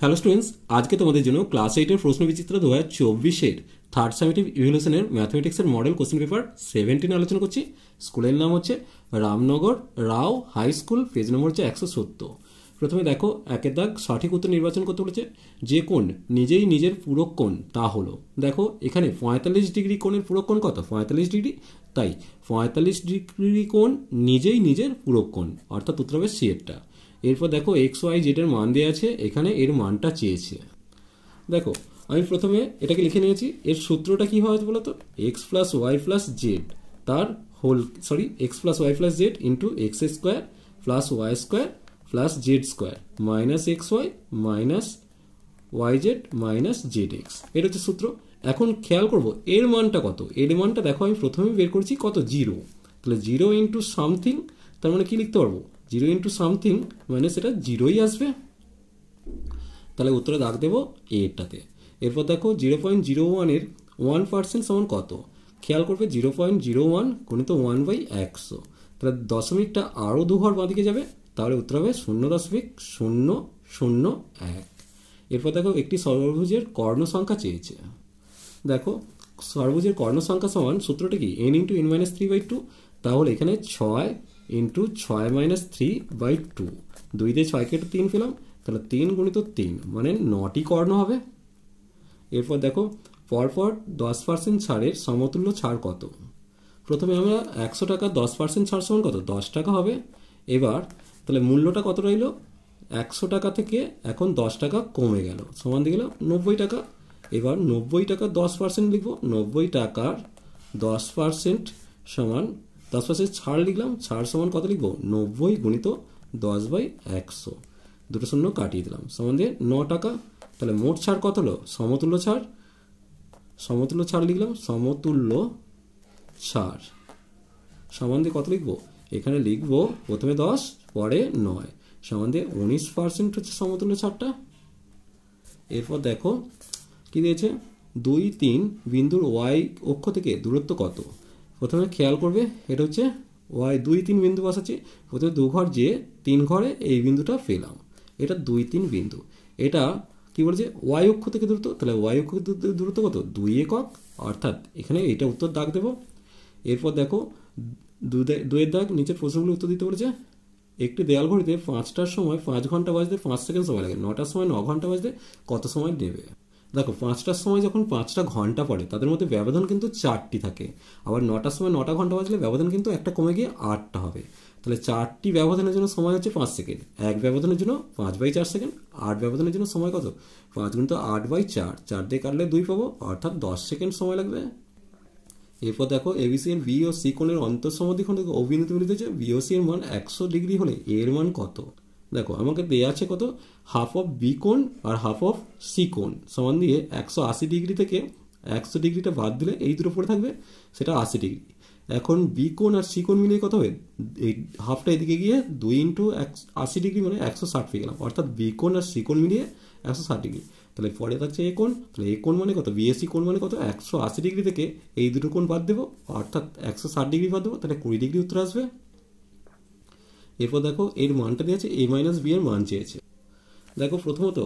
Hello students, আজকে তোমাদের জন্য ক্লাস 8-এর প্রশ্নবিচিত্র 2024-এর থার্ড সামেটিভ ইভ্যালুয়েশনের ম্যাথমেটিক্সের মডেল কোশ্চেন পেপার 17 আলোচনা করছি। স্কুলের নাম হচ্ছে Ramnagar Rao high school, page number হচ্ছে 170। প্রথমে দেখো, একের দাগ সঠিক উত্তর নির্বাচন করতে বলেছে। যে কোণ নিজেই নিজের পূরক কোণ তা হলো, দেখো এখানে 45 ডিগ্রি কোণের পূরক কোণ কত? 45 ডিগ্রি। তাই 45 ডিগ্রি কোণ নিজেই নিজের পূরক কোণ, অর্থাৎ উত্তর হবে সি এরটা। এরপর দেখো এক্স ওয়াই জেড এর মান দেওয়া আছে, এখানে এর মানটা চেয়েছে। দেখো আমি প্রথমে এটাকে লিখে নিয়েছি। এর সূত্রটা কি হয় বলতো? X plus y plus z তার whole x plus y plus z into x square plus y square plus z square minus x y minus y z minus z x, এটা হচ্ছে সূত্র। এখন খেয়াল করবো এর মানটা কত। এর মানটা দেখো আমি প্রথমে বের করছি কত, 0। তাহলে 0 ইন্টু সামথিং, তার মানে কি লিখতে পারবো? 0 ইন্টু সামথিং মানে সেটা 0ই আসবে। তাহলে উত্তরে দাগ দেবো এটাতে। এরপর দেখো 0.01-এর 1% সমান কত? খেয়াল করবে 0.01 গুণিত 1/100। তাহলে দশমিকটা আরও 2 ঘর বাঁদিকে যাবে, তাহলে উত্তর হবে 0.001। এরপর দেখো একটি সর্বভুজের কর্ণ সংখ্যা চেয়েছে। দেখো সর্বভুজের কর্ণ সংখ্যা সমান সূত্রটা কি? n × n-3/2। তাহলে এখানে 6 ইন্টু 6-3/2, 2 দিয়ে 6 কেটে 3 পেলাম, তাহলে 3 গুণিত 3 মানে 9টি কর্ণ হবে। এরপর দেখো পরপর 10% ছাড়ের সমতুল্য ছাড় কত? প্রথমে আমরা 100 টাকা 10% ছাড় সমান কত? 10 টাকা হবে। এবার তাহলে মূল্যটা কত রইল? 100 টাকা থেকে এখন 10 টাকা কমে গেল, সমান দিয়ে গেল 90 টাকা। এবার 90 টাকা 10% লিখবো, 90 টাকার 10% সমান 10% ছাড় লিখলাম, ছাড় সমান কত লিখবো? 90 গুণিত 10/100, দুটো শূন্য কাটিয়ে দিলাম, সমান দিয়ে 9 টাকা। তাহলে মোট ছাড় কত হলো? সমতুল্য ছাড়, সমতুল্য ছাড় লিখলাম, সমতুল্য ছাড় সমান দিয়ে কত লিখবো? এখানে লিখবো প্রথমে 10 পরে 9, সমান দিয়ে 19% হচ্ছে সমতুল্য ছাড়টা। এরপর দেখো কি দিয়েছে, 2, 3 বিন্দুর ওয়াই অক্ষ থেকে দূরত্ব কত? প্রথমে খেয়াল করবে এটা হচ্ছে ওয়াই, 2, 3 বিন্দু বসাচ্ছি। প্রথমে 2 ঘর যে 3 ঘরে এই বিন্দুটা পেলাম, এটা 2, 3 বিন্দু। এটা কি বলছে? ওয়াই অক্ষ থেকে দূরত্ব, তাহলে ওয়াই অক্ষ দূরত্ব কত? 2 একক, অর্থাৎ এখানে এটা উত্তর দাগ দেব। এরপর দেখো 2-এর দাগ নিচের প্রশ্নগুলো উত্তর দিতে বলেছে। একটি দেয়াল ঘড়িতে 5টার সময় 5 ঘন্টা বাজতে 5 সেকেন্ড সময় লাগে, 9টার সময় 9 ঘন্টা বাজতে কত সময় নেবে? দেখো 5টার সময় যখন 5টা ঘন্টা পড়ে তাদের মধ্যে ব্যবধান কিন্তু 4টি থাকে, আবার 9টার সময় 9টা ঘন্টা বাজলে ব্যবধান কিন্তু একটা কমে গিয়ে 8টা হবে। তাহলে 4টি ব্যবধানের জন্য সময় হচ্ছে 5 সেকেন্ড, এক ব্যবধানের জন্য 5/4 সেকেন্ড, 8 ব্যবধানের জন্য সময় কত? 5 গুণিত 8/4, 4 দিয়ে কাটলে 2 পাবো, অর্থাৎ 10 সেকেন্ড সময় লাগবে। এরপর দেখো এবিসি এর বি ও সি কোণের অন্তঃসমদ্বিখণ্ড অভিনীত মিলিত হচ্ছে। বিওসি এর মান 100 ডিগ্রি হলে এর মান কত? দেখো আমাকে দেওয়া আছে কত? হাফ অফ বি কোণ আর হাফ অফ সি কোণ, সমান দিয়ে 180 ডিগ্রি থেকে 100 ডিগ্রিটা বাদ দিলে এই দুটো পড়ে থাকবে, সেটা 80 ডিগ্রি। এখন বি কোণ আর সি কোণ মিলিয়ে কত হবে? এই হাফটা এদিকে গিয়ে 2 ইন্টু 80 ডিগ্রি মানে 160 পেয়ে গেলাম, অর্থাৎ বি কোণ আর সি কোণ মিলিয়ে 160 ডিগ্রি। তাহলে পরে থাকছে এ কোণ, তাহলে এ কোণ মানে কত? বিএসি কোণ মানে কত? 180 ডিগ্রি থেকে এই দুটো কোণ বাদ দেবো, অর্থাৎ 160 ডিগ্রি বাদ দেবো, তাহলে 20 ডিগ্রি উত্তর আসবে। এরপর দেখো এর মানটা দিয়েছে, a মাইনাস বি এর মান চেয়েছে। দেখো প্রথমত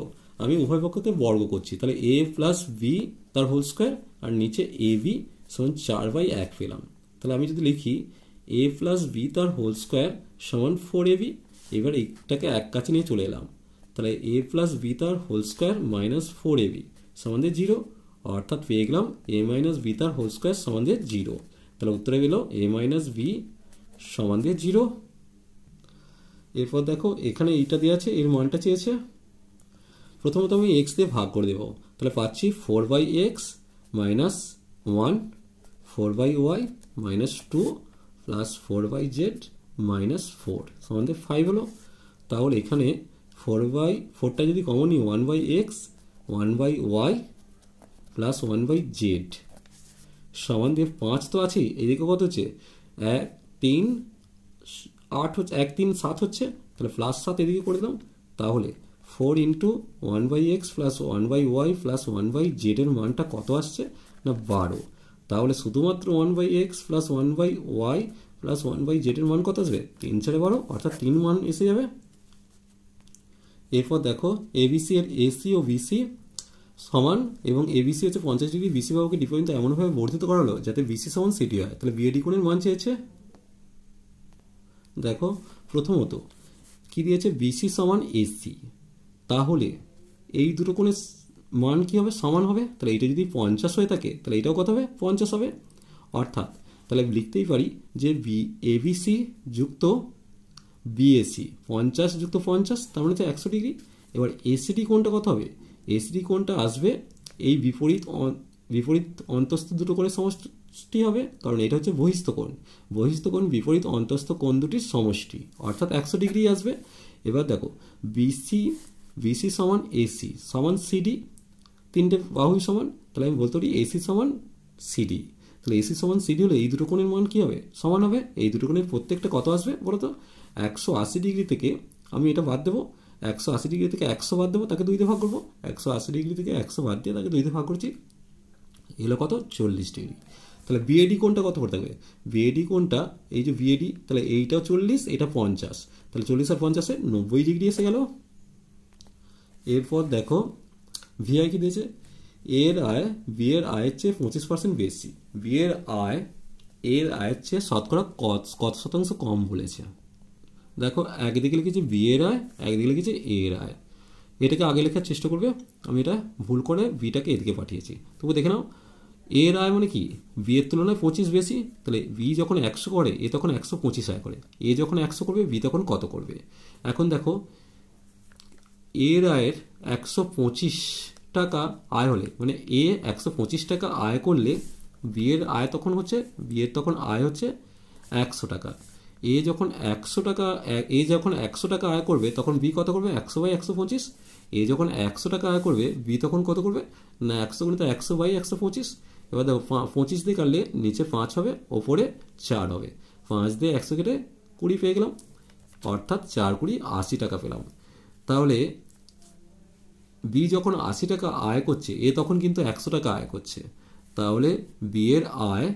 আমি উভয় পক্ষকে বর্গ করছি, তাহলে a প্লাস বি তার হোল স্কোয়ার আর নিচে এ বি সমান 4/1 পেলাম। তাহলে আমি যদি লিখি a প্লাস বি তার হোল স্কোয়ার সমান 4ab, এবার এটাকে এক কাছে নিয়ে চলে এলাম, তাহলে a প্লাস বি তার হোল স্কোয়ার মাইনাস 4ab সমান দিয়ে 0, অর্থাৎ পেয়ে গেলাম a মাইনাস বি তার হোল স্কোয়ার সমান দিয়ে 0। তাহলে উত্তরে গেল a মাইনাস বি সমান দিয়ে 0। এরপর দেখো এখানে এইটা দেওয়া আছে, এর মানটা চেয়েছে। প্রথমত আমি এক্স দিয়ে ভাগ করে দেবো, তাহলে পাচ্ছি 4/x minus 1, 4/y minus 2 plus 4/z minus 4 সমান 5 হলো। তাহলে এখানে 4/4টা যদি কমন নিই 1/x 1/y প্লাস 1/z সমান দিয়ে 5 তো আছেই, এদিকে কত হচ্ছে? 1, 3, 8 হচ্ছে, 1, 3, 7 হচ্ছে, তাহলে প্লাস 7 এদিকে করে দিলাম। তাহলে 4 into 1/x plus 1/y plus 1/z এর মানটা কত আসছে না 12। তাহলে শুধুমাত্র 1/x plus 1/y plus 1/z এর মান কত আসবে? 3 4 12, অর্থাৎ 3 মান এসে যাবে। এরপর দেখো এবিসি এর এসি ও বিসি সমান এবং এবিসি হচ্ছে 50 ডিগ্রি, বিসি বাহুকে ডি পর্যন্ত এমনভাবে বর্ধিত করা হলো যাতে বিসি সমান সিডি হয়। তাহলে বিএডি কোণের মান চেয়েছে। দেখো প্রথমত কি দিয়েছে, বিসি সমান এসি, তাহলে এই দুটো কোণের মান কি হবে, সমান হবে। তাহলে এটা যদি 50 হয়ে থাকে তাহলে এটাও কত হবে, 50 হবে। অর্থাৎ তাহলে লিখতেই পারি যে এবিসি যুক্ত বিএসি 50 যুক্ত 50, তার মানে হচ্ছে 100 ডিগ্রি। এবার এসিডি কোণটা কত হবে, এসিডি কোণটা আসবে এই বিপরীত অন্তস্থ দুটো কোণের সমষ্টি হবে, কারণ এটা হচ্ছে বহিস্থ কোণ। বহিস্থ কোণ বিপরীত অন্তস্থ কোণ দুটির সমষ্টি, অর্থাৎ 100 ডিগ্রি আসবে। এবার দেখো বিসি সমান এসি সমান সিডি, তিনটে বাহুই সমান, তাহলে আমি বলতে পারি এসি সমান সিডি। তাহলে এসি সমান সিডি হলে এই দুটো কোণের মান কি হবে, সমান হবে। এই দুটো কোণের প্রত্যেকটা কত আসবে বলো তো, 180 ডিগ্রি থেকে আমি এটা বাদ দেবো, 180 ডিগ্রি থেকে 100 বাদ দেবো, তাকে 2 দিয়ে ভাগ করবো। 180 ডিগ্রি থেকে 100 বাদ দিয়ে তাকে 2 দিয়ে ভাগ করছি, এলো কত, 40 ডিগ্রি। তাহলে বিএডি কোণটা কত করে থাকবে, বিএডি কোণটা এই যে বিএডি, তাহলে এইটাও 40, এটা 50, তাহলে 40 আর 50-এ 90 ডিগ্রি এসে গেল। এরপর দেখো ভিআই কি দিয়েছে, এর আয় বি এর আয়ের চেয়ে 25% বেশি। বি এর আয় এর আয়ের চেয়ে শতকরা কত শতাংশ কম বলেছে। দেখো একদিকে লিখেছি বি এর আয়, একদিকে লিখেছি এ এর আয়। এটাকে আগে লেখার চেষ্টা করবে, আমি এটা ভুল করে বিটাকে এদিকে পাঠিয়েছি। তবু দেখে নাও, এর আয় মানে কি, বি এর তুলনায় 25 বেশি, তাহলে বি যখন 100 করে এ তখন 125 আয় করে। এ যখন 100 করবে বি তখন কত করবে। এখন দেখো এর আয়ের 125 টাকা আয় হলে, মানে এ 125 টাকা আয় করলে বি এর আয় তখন হচ্ছে, বি এর তখন আয় হচ্ছে 100 টাকা। এ যখন 100 টাকা, এ যখন 100 টাকা আয় করবে তখন বি কত করবে, 100/125। এ যখন 100 টাকা আয় করবে বি তখন কত করবে না, 100 গুণিত 100/125। এবার দেখো 25 দিয়ে কাটলে নিচে 5 হবে, ওপরে 4 হবে। 5 দিয়ে 100 কেটে 20 পেয়ে গেলাম, অর্থাৎ 4×20 80 টাকা পেলাম। তাহলে বি যখন 80 টাকা আয় করছে এ তখন কিন্তু 100 টাকা আয় করছে, তাহলে বি এর আয়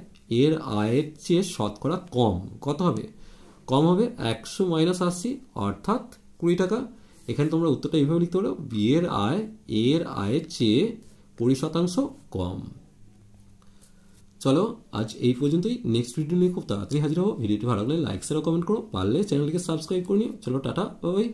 এর আয়ের চেয়ে শতকরা কম কত হবে, কম হবে 100 - 80, অর্থাৎ 20 টাকা। এখানে তোমরা উত্তরটা এইভাবে লিখতে পারো, বি এর আয় এর আয়ের চেয়ে 20% কম। চলো আজ এই পর্যন্তই, নেক্সট ভিডিও নিয়ে খুব তাড়াতাড়ি হাজির হবো। ভিডিওটি ভালো লাগলে লাইক শেয়ার কমেন্ট করো, পারলে চ্যানেলটিকে সাবস্ক্রাইব করে নিও। চলো টাটা, বাই বাই।